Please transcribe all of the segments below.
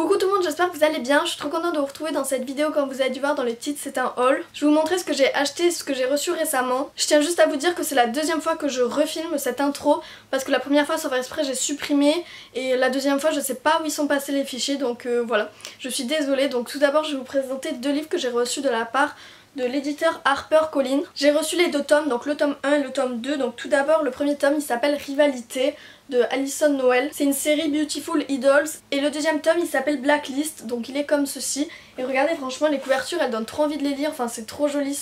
Coucou tout le monde, j'espère que vous allez bien. Je suis trop contente de vous retrouver dans cette vidéo. Comme vous avez dû voir dans le titre, c'est un haul. Je vais vous montrer ce que j'ai acheté et ce que j'ai reçu récemment. Je tiens juste à vous dire que c'est la deuxième fois que je refilme cette intro, parce que la première fois sans faire exprès j'ai supprimé, et la deuxième fois je sais pas où ils sont passés les fichiers, donc voilà, je suis désolée. Donc tout d'abord je vais vous présenter deux livres que j'ai reçus de la part de l'éditeur HarperCollins. J'ai reçu les deux tomes, donc le tome 1 et le tome 2. Donc tout d'abord le premier tome, il s'appelle Rivalité de Alison Noël. C'est une série Beautiful Idols. Et le deuxième tome, il s'appelle Blacklist, donc il est comme ceci. Et regardez, franchement les couvertures elles donnent trop envie de les lire, enfin c'est trop joli,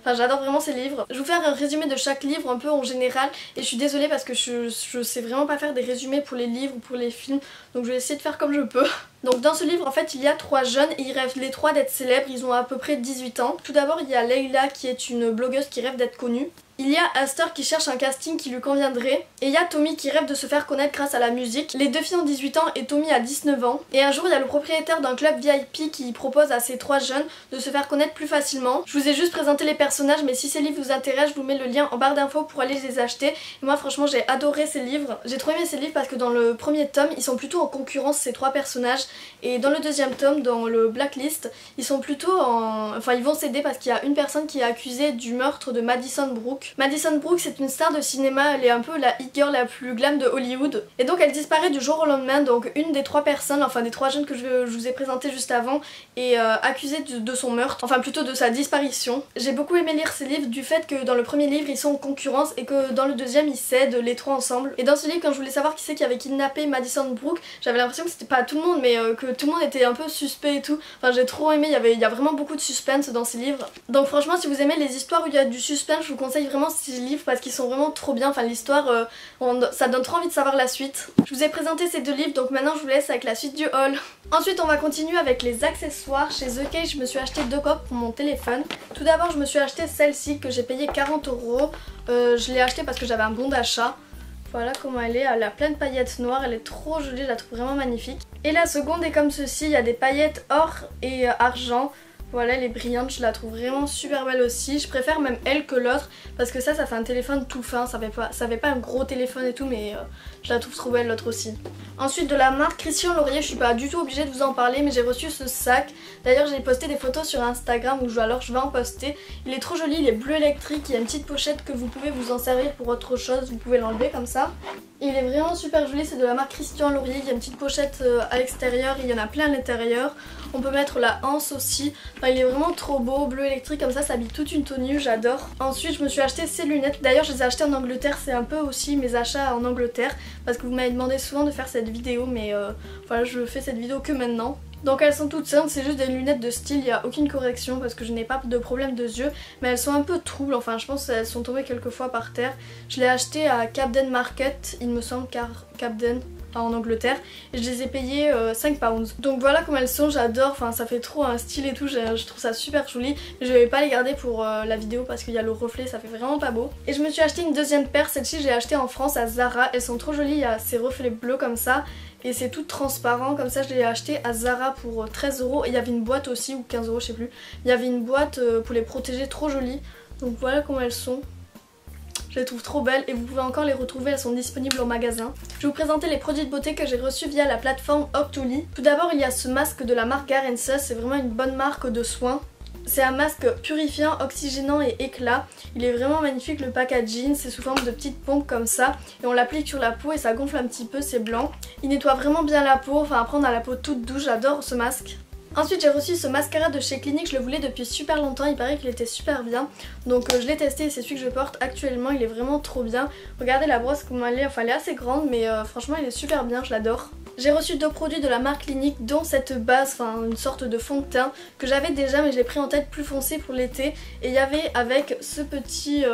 enfin j'adore vraiment ces livres. Je vais vous faire un résumé de chaque livre un peu en général, et je suis désolée parce que je sais vraiment pas faire des résumés pour les livres ou pour les films, donc je vais essayer de faire comme je peux. Donc dans ce livre en fait il y a trois jeunes et ils rêvent les trois d'être célèbres, ils ont à peu près 18 ans. Tout d'abord il y a Leila qui est une blogueuse qui rêve d'être connue. Il y a Astor qui cherche un casting qui lui conviendrait. Et il y a Tommy qui rêve de se faire connaître grâce à la musique. Les deux filles ont 18 ans et Tommy a 19 ans. Et un jour il y a le propriétaire d'un club VIP qui propose à ces trois jeunes de se faire connaître plus facilement. Je vous ai juste présenté les personnages, mais si ces livres vous intéressent, je vous mets le lien en barre d'infos pour aller les acheter. Et moi franchement j'ai adoré ces livres. J'ai trop aimé ces livres parce que dans le premier tome ils sont plutôt en concurrence ces trois personnages. Et dans le deuxième tome, dans le Blacklist, ils sont plutôt en... Enfin ils vont s'aider parce qu'il y a une personne qui est accusée du meurtre de Madison Brooke. Madison Brooke c'est une star de cinéma, elle est un peu la hit girl la plus glam de Hollywood. Et donc elle disparaît du jour au lendemain, donc une des trois personnes, enfin des trois jeunes que je vous ai présenté juste avant, est accusée de son meurtre, enfin plutôt de sa disparition. J'ai beaucoup aimé lire ces livres du fait que dans le premier livre ils sont en concurrence et que dans le deuxième ils s'aident les trois ensemble. Et dans ce livre quand je voulais savoir qui c'est qui avait kidnappé Madison Brooke, j'avais l'impression que c'était pas tout le monde mais que tout le monde était un peu suspect et tout. Enfin j'ai trop aimé, il y a vraiment beaucoup de suspense dans ces livres. Donc franchement si vous aimez les histoires où il y a du suspense, je vous conseille vraiment ces livres parce qu'ils sont vraiment trop bien. Enfin l'histoire, ça donne trop envie de savoir la suite. Je vous ai présenté ces deux livres donc maintenant je vous laisse avec la suite du haul. Ensuite on va continuer avec les accessoires. Chez The Cage je me suis acheté deux coques pour mon téléphone. Tout d'abord je me suis acheté celle-ci que j'ai payé 40 €. Je l'ai acheté parce que j'avais un bon d'achat. Voilà comment elle est, elle a plein de paillettes noires, elle est trop jolie, je la trouve vraiment magnifique. Et la seconde est comme ceci, il y a des paillettes or et argent. Voilà, elle est brillante, je la trouve vraiment super belle aussi. Je préfère même elle que l'autre parce que ça fait un téléphone tout fin, ça fait pas un gros téléphone et tout, mais je la trouve trop belle l'autre aussi. Ensuite de la marque Christian Laurier, je suis pas du tout obligée de vous en parler, mais j'ai reçu ce sac. D'ailleurs j'ai posté des photos sur Instagram, alors je vais en poster. Il est trop joli, il est bleu électrique, il y a une petite pochette que vous pouvez vous en servir pour autre chose, vous pouvez l'enlever comme ça. Il est vraiment super joli, c'est de la marque Christian Laurier, il y a une petite pochette à l'extérieur, il y en a plein à l'intérieur. On peut mettre la anse aussi, enfin, il est vraiment trop beau, bleu électrique comme ça habille toute une tenue, j'adore. Ensuite je me suis acheté ces lunettes, d'ailleurs je les ai achetées en Angleterre, c'est un peu aussi mes achats en Angleterre parce que vous m'avez demandé souvent de faire cette vidéo, mais voilà, je fais cette vidéo que maintenant. Donc elles sont toutes simples, c'est juste des lunettes de style, il n'y a aucune correction parce que je n'ai pas de problème de yeux, mais elles sont un peu troubles, enfin je pense qu'elles sont tombées quelques fois par terre. Je l'ai acheté à Camden Market, il me semble, car Camden en Angleterre, et je les ai payées 5 pounds. Donc voilà comme elles sont, j'adore, enfin ça fait trop un style et tout, je trouve ça super joli. Je vais pas les garder pour la vidéo parce qu'il y a le reflet, ça fait vraiment pas beau. Et je me suis acheté une deuxième paire, celle-ci j'ai acheté en France à Zara, elles sont trop jolies, il y a ces reflets bleus comme ça. Et c'est tout transparent, comme ça je l'ai acheté à Zara pour 13 €. Et il y avait une boîte aussi, ou 15 € je sais plus. Il y avait une boîte pour les protéger, trop jolies. Donc voilà comment elles sont. Je les trouve trop belles et vous pouvez encore les retrouver, elles sont disponibles au magasin. Je vais vous présenter les produits de beauté que j'ai reçus via la plateforme Octoly. Tout d'abord il y a ce masque de la marque Garensa, c'est vraiment une bonne marque de soins. C'est un masque purifiant, oxygénant et éclat. Il est vraiment magnifique, le packaging, c'est sous forme de petites pompes comme ça. Et on l'applique sur la peau et ça gonfle un petit peu, c'est blanc. Il nettoie vraiment bien la peau, enfin après on a la peau toute douce, j'adore ce masque. Ensuite j'ai reçu ce mascara de chez Clinique, je le voulais depuis super longtemps, il paraît qu'il était super bien. Donc je l'ai testé et c'est celui que je porte actuellement, il est vraiment trop bien. Regardez la brosse comment elle est, enfin elle est assez grande mais franchement il est super bien, je l'adore. J'ai reçu deux produits de la marque Clinique dont cette base, enfin une sorte de fond de teint que j'avais déjà mais j'ai pris en tête plus foncé pour l'été. Et il y avait avec ce petit,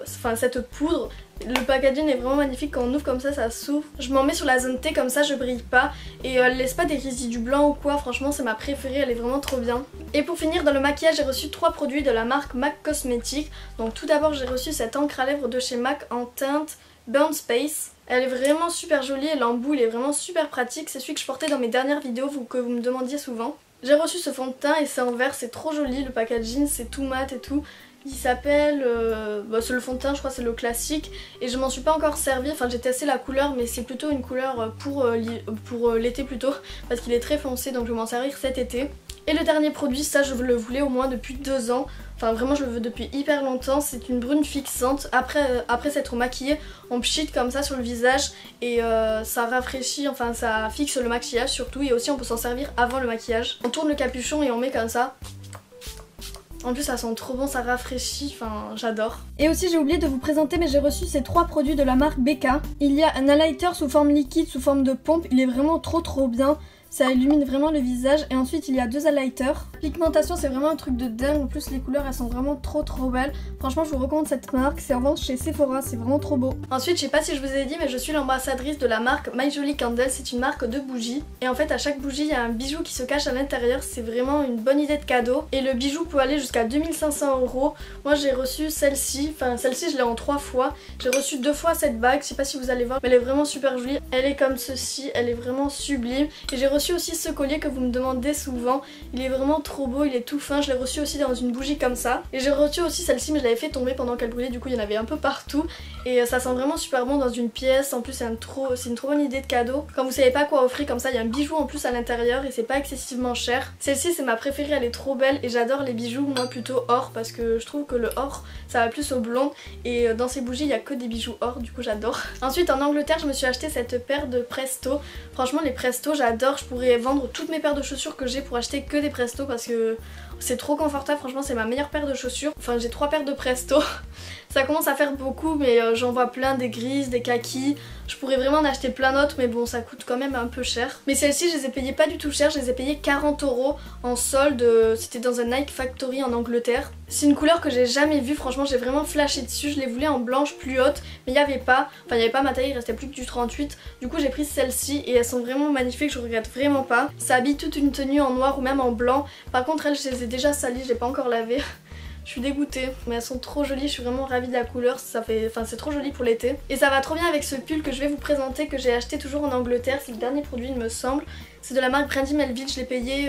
cette poudre. Le packaging est vraiment magnifique, quand on ouvre comme ça s'ouvre. Je m'en mets sur la zone T comme ça je brille pas et elle laisse pas des résidus blancs ou quoi, franchement c'est ma préférée, elle est vraiment trop bien. Et pour finir dans le maquillage j'ai reçu trois produits de la marque MAC Cosmetics. Donc tout d'abord j'ai reçu cette encre à lèvres de chez MAC en teinte Burn Space. Elle est vraiment super jolie et l'embout il est vraiment super pratique, c'est celui que je portais dans mes dernières vidéos que vous me demandiez souvent. J'ai reçu ce fond de teint et c'est en vert, c'est trop joli, le packaging c'est tout mat et tout. Il s'appelle, c'est le fond de teint, je crois c'est le classique et je m'en suis pas encore servi, enfin j'ai testé la couleur mais c'est plutôt une couleur pour l'été plutôt parce qu'il est très foncé donc je vais m'en servir cet été. Et le dernier produit, ça je le voulais au moins depuis 2 ans. Enfin vraiment je le veux depuis hyper longtemps, c'est une brune fixante. Après s'être maquillée, on pchite comme ça sur le visage et ça rafraîchit, enfin ça fixe le maquillage surtout. Et aussi on peut s'en servir avant le maquillage. On tourne le capuchon et on met comme ça. En plus ça sent trop bon, ça rafraîchit, enfin j'adore. Et aussi j'ai oublié de vous présenter mais j'ai reçu ces 3 produits de la marque BK. Il y a un highlighter sous forme liquide, sous forme de pompe, il est vraiment trop bien. Ça illumine vraiment le visage et ensuite il y a 2 highlighters. Pigmentation c'est vraiment un truc de dingue, en plus les couleurs elles sont vraiment trop belles. Franchement je vous recommande cette marque, c'est en vente chez Sephora, c'est vraiment trop beau. Ensuite je sais pas si je vous ai dit mais je suis l'ambassadrice de la marque My Jolie Candle, c'est une marque de bougies. Et en fait à chaque bougie il y a un bijou qui se cache à l'intérieur, c'est vraiment une bonne idée de cadeau. Et le bijou peut aller jusqu'à 2500 €. Moi j'ai reçu celle-ci, enfin celle-ci je l'ai en 3 fois. J'ai reçu 2 fois cette bague, je sais pas si vous allez voir mais elle est vraiment super jolie. Elle est comme ceci, elle est vraiment sublime. Et j'ai reçu aussi ce collier que vous me demandez souvent, il est vraiment trop beau, il est tout fin, je l'ai reçu aussi dans une bougie comme ça. Et j'ai reçu aussi celle-ci mais je l'avais fait tomber pendant qu'elle brûlait, du coup il y en avait un peu partout. Et ça sent vraiment super bon dans une pièce, en plus c'est une trop bonne idée de cadeau. Quand vous savez pas quoi offrir comme ça, il y a un bijou en plus à l'intérieur et c'est pas excessivement cher. Celle-ci c'est ma préférée, elle est trop belle et j'adore les bijoux, moi plutôt or parce que je trouve que le or ça va plus au blond. Et dans ces bougies il y a que des bijoux or, du coup j'adore. Ensuite en Angleterre je me suis acheté cette paire de Presto. Franchement les Presto j'adore, je pourrais vendre toutes mes paires de chaussures que j'ai pour acheter que des Presto parce que c'est trop confortable, franchement c'est ma meilleure paire de chaussures. Enfin j'ai 3 paires de Presto. Ça commence à faire beaucoup mais j'en vois plein, des grises, des kakis. Je pourrais vraiment en acheter plein d'autres mais bon ça coûte quand même un peu cher. Mais celles-ci je les ai payées pas du tout cher, je les ai payées 40 € en solde. C'était dans un Nike Factory en Angleterre. C'est une couleur que j'ai jamais vue, franchement j'ai vraiment flashé dessus. Je les voulais en blanche plus haute mais il n'y avait pas. Enfin il n'y avait pas ma taille, il restait plus que du 38. Du coup j'ai pris celle-ci et elles sont vraiment magnifiques, je regrette vraiment pas. Ça habille toute une tenue en noir ou même en blanc. Par contre elles je les ai déjà salies, je les ai pas encore lavées. Je suis dégoûtée, mais elles sont trop jolies, je suis vraiment ravie de la couleur, c'est trop joli pour l'été. Et ça va trop bien avec ce pull que je vais vous présenter, que j'ai acheté toujours en Angleterre, c'est le dernier produit il me semble. C'est de la marque Brandy Melville, je l'ai payé,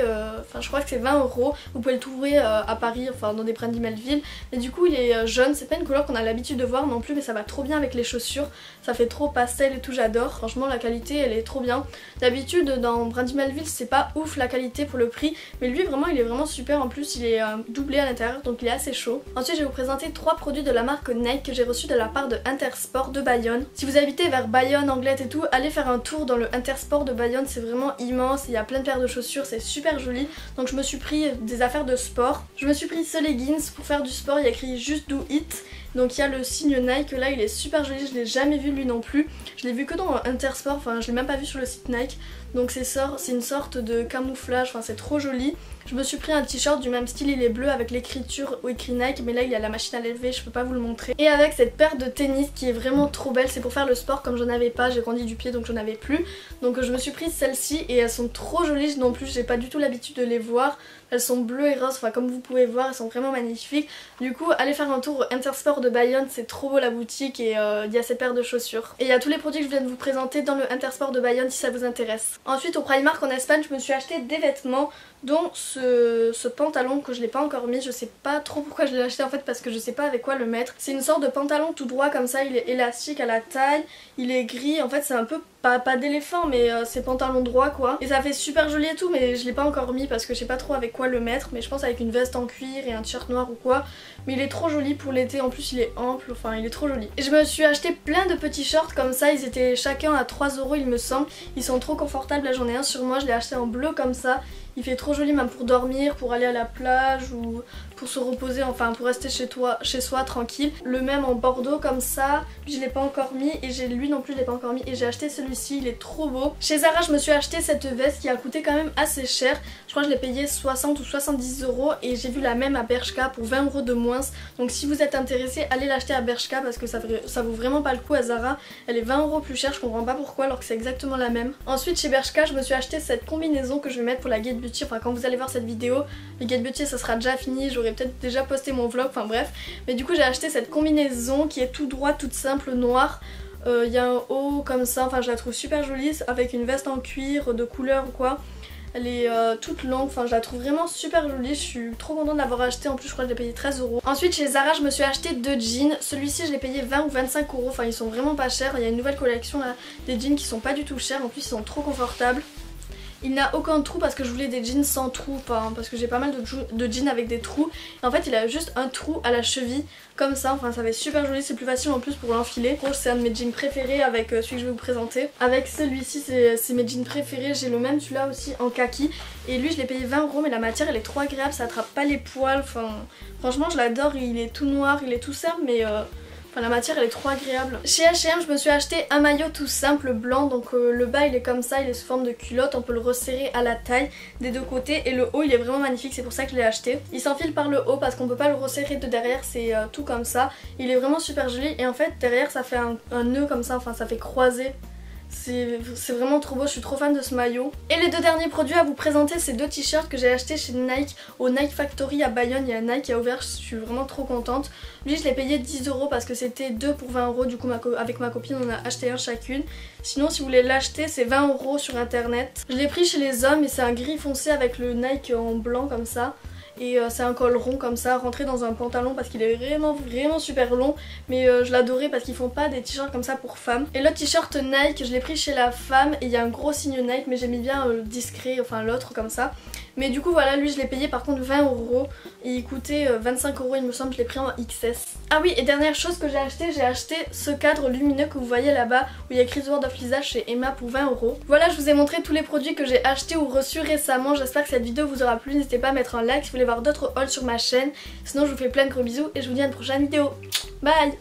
je crois que c'est 20 €. Vous pouvez le trouver à Paris, enfin dans des Brandy Melville. Mais du coup il est jaune, c'est pas une couleur qu'on a l'habitude de voir non plus, mais ça va trop bien avec les chaussures. Ça fait trop pastel et tout, j'adore. Franchement la qualité elle est trop bien. D'habitude dans Brandy Melville c'est pas ouf la qualité pour le prix, mais lui vraiment il est vraiment super. En plus il est doublé à l'intérieur donc il est assez chaud. Ensuite je vais vous présenter 3 produits de la marque Nike que j'ai reçus de la part de Intersport de Bayonne. Si vous habitez vers Bayonne, Anglette et tout, allez faire un tour dans le Intersport de Bayonne, c'est vraiment immense. Il y a plein de paires de chaussures, c'est super joli. Donc je me suis pris des affaires de sport. Je me suis pris ce leggings pour faire du sport, il y a écrit Just Do It. Donc il y a le signe Nike là, il est super joli, je l'ai jamais vu lui non plus. Je l'ai vu que dans Intersport, enfin je l'ai même pas vu sur le site Nike. Donc c'est une sorte de camouflage, enfin c'est trop joli. Je me suis pris un t-shirt du même style, il est bleu avec l'écriture où écrit Nike, mais là il y a la machine à l'élever, je peux pas vous le montrer. Et avec cette paire de tennis qui est vraiment trop belle, c'est pour faire le sport comme j'en avais pas, j'ai grandi du pied donc j'en avais plus. Donc je me suis prise celle-ci et elles sont trop jolies non plus, j'ai pas du tout l'habitude de les voir. Elles sont bleues et roses, enfin comme vous pouvez voir, elles sont vraiment magnifiques. Du coup allez faire un tour au Intersport de Bayonne, c'est trop beau la boutique et il y a cette paire de chaussures. Et il y a tous les produits que je viens de vous présenter dans le Intersport de Bayonne si ça vous intéresse. Ensuite au Primark en Espagne je me suis acheté des vêtements dont ce pantalon que je l'ai pas encore mis, je sais pas trop pourquoi je l'ai acheté en fait parce que je sais pas avec quoi le mettre. C'est une sorte de pantalon tout droit comme ça, il est élastique à la taille, il est gris, en fait c'est un peu pas d'éléphant mais c'est pantalon droit quoi. Et ça fait super joli et tout mais je l'ai pas encore mis parce que je sais pas trop avec quoi le mettre, mais je pense avec une veste en cuir et un t-shirt noir ou quoi. Mais il est trop joli pour l'été, en plus il est ample, enfin il est trop joli. Et je me suis acheté plein de petits shorts comme ça, ils étaient chacun à 3 € il me semble. Ils sont trop confortables, là j'en ai un sur moi, je l'ai acheté en bleu comme ça. Il fait trop joli même pour dormir, pour aller à la plage ou pour se reposer, enfin pour rester chez soi tranquille. Le même en bordeaux comme ça, lui je l'ai pas encore mis et lui non plus je l'ai pas encore mis et j'ai acheté celui-ci, il est trop beau. Chez Zara je me suis acheté cette veste qui a coûté quand même assez cher. Je crois que je l'ai payé 60 ou 70 € et j'ai vu la même à Bershka pour 20 € de moins. Donc si vous êtes intéressé, allez l'acheter à Bershka parce que ça vaut vraiment pas le coup à Zara. Elle est 20 € plus chère, je comprends pas pourquoi alors que c'est exactement la même. Ensuite chez Bershka je me suis acheté cette combinaison que je vais mettre pour la Get Beauty. Enfin quand vous allez voir cette vidéo, le Get Beauty ça sera déjà fini, j'aurais peut-être déjà posté mon vlog, enfin bref. Mais du coup j'ai acheté cette combinaison qui est tout droit, toute simple, noire. Il y a un haut comme ça, enfin je la trouve super jolie avec une veste en cuir de couleur ou quoi. Elle est toute longue, enfin je la trouve vraiment super jolie, je suis trop contente de l'avoir acheté, en plus je crois que je l'ai payé 13 €. Ensuite chez Zara je me suis acheté 2 jeans, celui-ci je l'ai payé 20 ou 25 €, enfin ils sont vraiment pas chers, il y a une nouvelle collection là, des jeans qui sont pas du tout chers, en plus ils sont trop confortables. Il n'a aucun trou parce que je voulais des jeans sans trou, enfin, parce que j'ai pas mal de jeans avec des trous. Et en fait il a juste un trou à la cheville comme ça, enfin ça va être super joli, c'est plus facile en plus pour l'enfiler. Rose c'est un de mes jeans préférés avec celui que je vais vous présenter. Avec celui-ci c'est mes jeans préférés, j'ai le même celui-là aussi en kaki. Et lui je l'ai payé 20 € mais la matière elle est trop agréable, ça attrape pas les poils, enfin franchement je l'adore, il est tout noir, il est tout simple mais... la matière elle est trop agréable. Chez H&M je me suis acheté un maillot tout simple blanc, donc le bas il est comme ça, il est sous forme de culotte, on peut le resserrer à la taille des deux côtés et le haut il est vraiment magnifique, c'est pour ça que je l'ai acheté. Il s'enfile par le haut parce qu'on peut pas le resserrer de derrière, c'est tout comme ça. Il est vraiment super joli et en fait derrière ça fait un nœud comme ça, enfin ça fait croiser. C'est vraiment trop beau, je suis trop fan de ce maillot. Et les deux derniers produits à vous présenter, c'est 2 t-shirts que j'ai achetés chez Nike au Nike Factory à Bayonne. Il y a Nike qui a ouvert, je suis vraiment trop contente. Lui je l'ai payé 10 € parce que c'était 2 pour 20 €, du coup avec ma copine on a acheté un chacune. Sinon si vous voulez l'acheter c'est 20 € sur internet. Je l'ai pris chez les hommes et c'est un gris foncé avec le Nike en blanc comme ça. Et c'est un col rond comme ça, rentré dans un pantalon parce qu'il est vraiment super long. Mais je l'adorais parce qu'ils font pas des t-shirts comme ça pour femmes. Et l'autre t-shirt Nike, je l'ai pris chez la femme et il y a un gros signe Nike, mais j'ai mis bien le discret, enfin l'autre comme ça. Mais du coup voilà, lui je l'ai payé par contre 20 € et il coûtait 25 € il me semble, je l'ai pris en XS. Ah oui, et dernière chose que j'ai acheté ce cadre lumineux que vous voyez là-bas où il y a écrit The World of Lisa chez Emma pour 20 €. Voilà, je vous ai montré tous les produits que j'ai achetés ou reçus récemment, j'espère que cette vidéo vous aura plu, n'hésitez pas à mettre un like si vous voulez voir d'autres hauls sur ma chaîne. Sinon je vous fais plein de gros bisous et je vous dis à une prochaine vidéo. Bye!